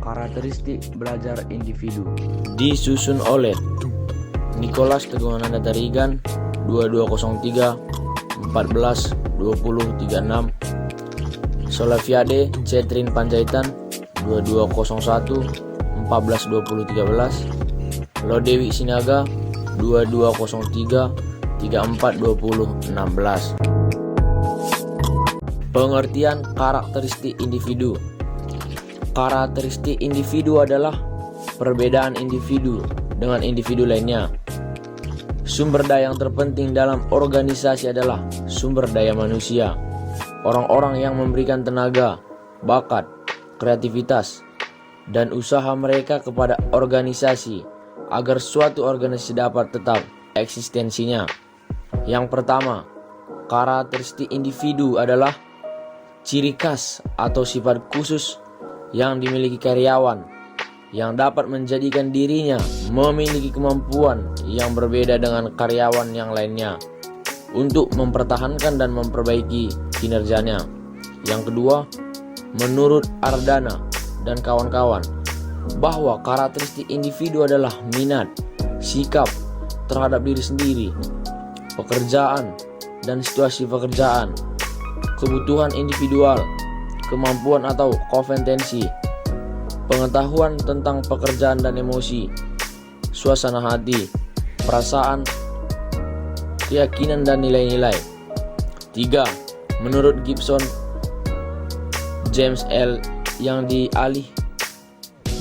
Karakteristik belajar individu disusun oleh Nicholas Teguh Ananda Tarigan 2203 14 20 36, Solaviade Cetrin Panjaitan 2201 14 20 13, Lodewi Sinaga 2203 34 20 16. Pengertian karakteristik individu. Karakteristik individu adalah perbedaan individu dengan individu lainnya. Sumber daya yang terpenting dalam organisasi adalah sumber daya manusia. Orang-orang yang memberikan tenaga, bakat, kreativitas, dan usaha mereka kepada organisasi agar suatu organisasi dapat tetap eksistensinya. Yang pertama, karakteristik individu adalah ciri khas atau sifat khusus yang dimiliki karyawan yang dapat menjadikan dirinya memiliki kemampuan yang berbeda dengan karyawan yang lainnya untuk mempertahankan dan memperbaiki kinerjanya. Yang kedua, menurut Ardana dan kawan-kawan, bahwa karakteristik individu adalah minat, sikap terhadap diri sendiri, pekerjaan dan situasi pekerjaan, kebutuhan individual, kemampuan atau kompetensi, pengetahuan tentang pekerjaan dan emosi, suasana hati, perasaan, keyakinan dan nilai-nilai. 3. Menurut Gibson James L. yang dialih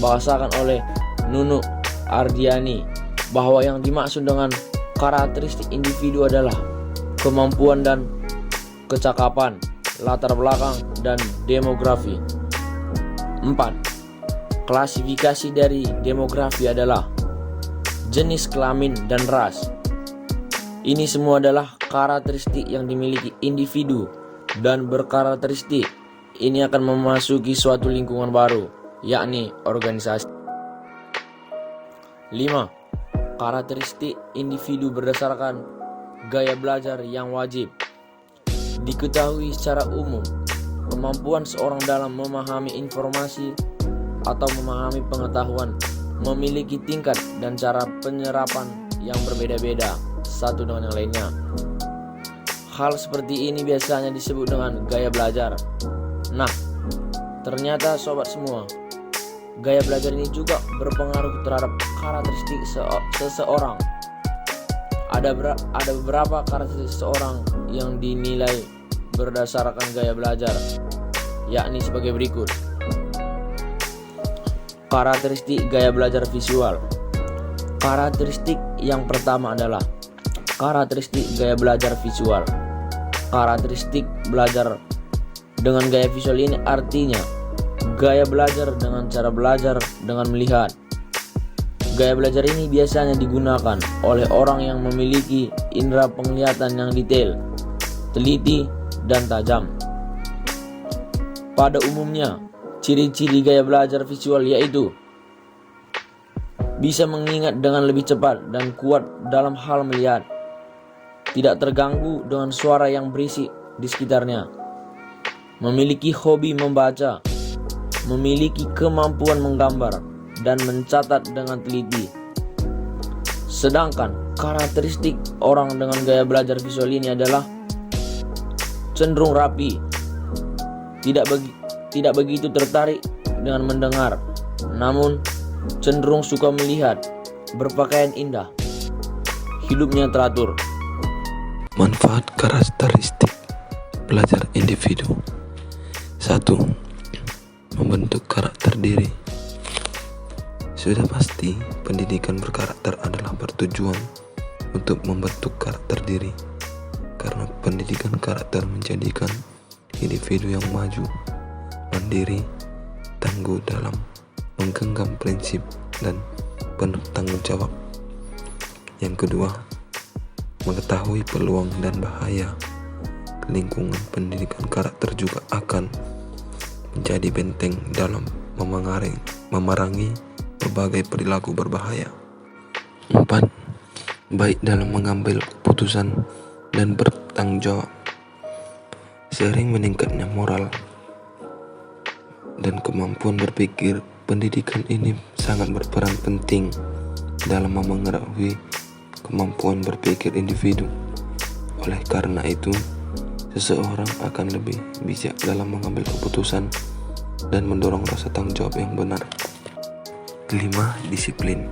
bahasakan oleh Nunu Ardiani, bahwa yang dimaksud dengan karakteristik individu adalah kemampuan dan kecakapan, latar belakang, dan demografi. 4. Klasifikasi dari demografi adalah jenis kelamin dan ras. Ini semua adalah karakteristik yang dimiliki individu dan berkarakteristik ini akan memasuki suatu lingkungan baru, yakni organisasi. 5. Karakteristik individu berdasarkan gaya belajar yang wajib. Diketahui secara umum, kemampuan seorang dalam memahami informasi atau memahami pengetahuan memiliki tingkat dan cara penyerapan yang berbeda-beda satu dengan yang lainnya. Hal seperti ini biasanya disebut dengan gaya belajar. Nah, ternyata sobat semua, gaya belajar ini juga berpengaruh terhadap karakteristik seseorang. Ada beberapa karakteristik seseorang yang dinilai berdasarkan gaya belajar, yakni sebagai berikut. Karakteristik gaya belajar visual. Karakteristik yang pertama adalah karakteristik gaya belajar visual. Karakteristik belajar dengan gaya visual ini artinya gaya belajar dengan cara belajar dengan melihat. Gaya belajar ini biasanya digunakan oleh orang yang memiliki indera penglihatan yang detail, teliti, dan tajam. Pada umumnya, ciri-ciri gaya belajar visual yaitu bisa mengingat dengan lebih cepat dan kuat dalam hal melihat, tidak terganggu dengan suara yang berisik di sekitarnya, memiliki hobi membaca, memiliki kemampuan menggambar dan mencatat dengan teliti. Sedangkan karakteristik orang dengan gaya belajar visual ini adalah cenderung rapi, tidak begitu tertarik dengan mendengar, namun cenderung suka melihat, berpakaian indah, hidupnya teratur. Manfaat karakteristik belajar individu. 1. Membentuk karakter diri. Sudah pasti, pendidikan berkarakter adalah bertujuan untuk membentuk karakter diri, karena pendidikan karakter menjadikan individu yang maju, mandiri, tangguh dalam menggenggam prinsip dan penuh tanggung jawab. Yang kedua, mengetahui peluang dan bahaya. Lingkungan pendidikan karakter juga akan menjadi benteng dalam memerangi berbagai perilaku berbahaya. 4. Baik dalam mengambil keputusan dan bertanggung jawab. Sering meningkatnya moral dan kemampuan berpikir Pendidikan ini sangat berperan penting dalam memengaruhi kemampuan berpikir individu. Oleh karena itu, seseorang akan lebih bijak dalam mengambil keputusan dan mendorong rasa tanggung jawab yang benar. 5. Disiplin.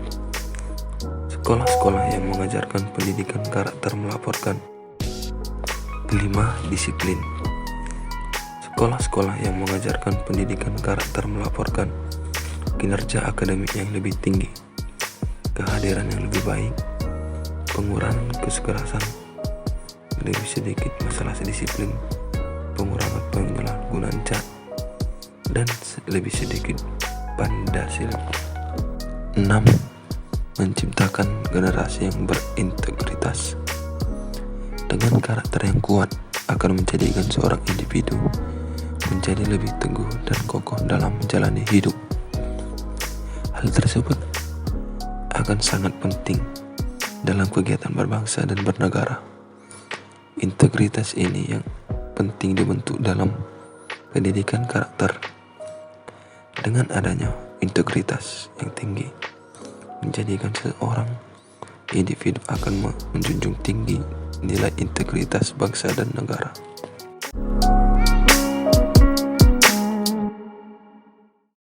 Sekolah-sekolah yang mengajarkan pendidikan karakter melaporkan. 5. Disiplin. Sekolah-sekolah yang mengajarkan pendidikan karakter melaporkan kinerja akademik yang lebih tinggi, kehadiran yang lebih baik, pengurangan kesukarasan, lebih sedikit masalah disiplin, pengurangan penyalahgunaan cat, dan lebih sedikit Pancasila. 6. Menciptakan generasi yang berintegritas. Dengan karakter yang kuat akan menjadikan seorang individu menjadi lebih teguh dan kokoh dalam menjalani hidup. Hal tersebut akan sangat penting dalam kegiatan berbangsa dan bernegara. Integritas ini yang penting dibentuk dalam pendidikan karakter. Dengan adanya integritas yang tinggi, menjadikan seorang individu akan menjunjung tinggi nilai integritas bangsa dan negara.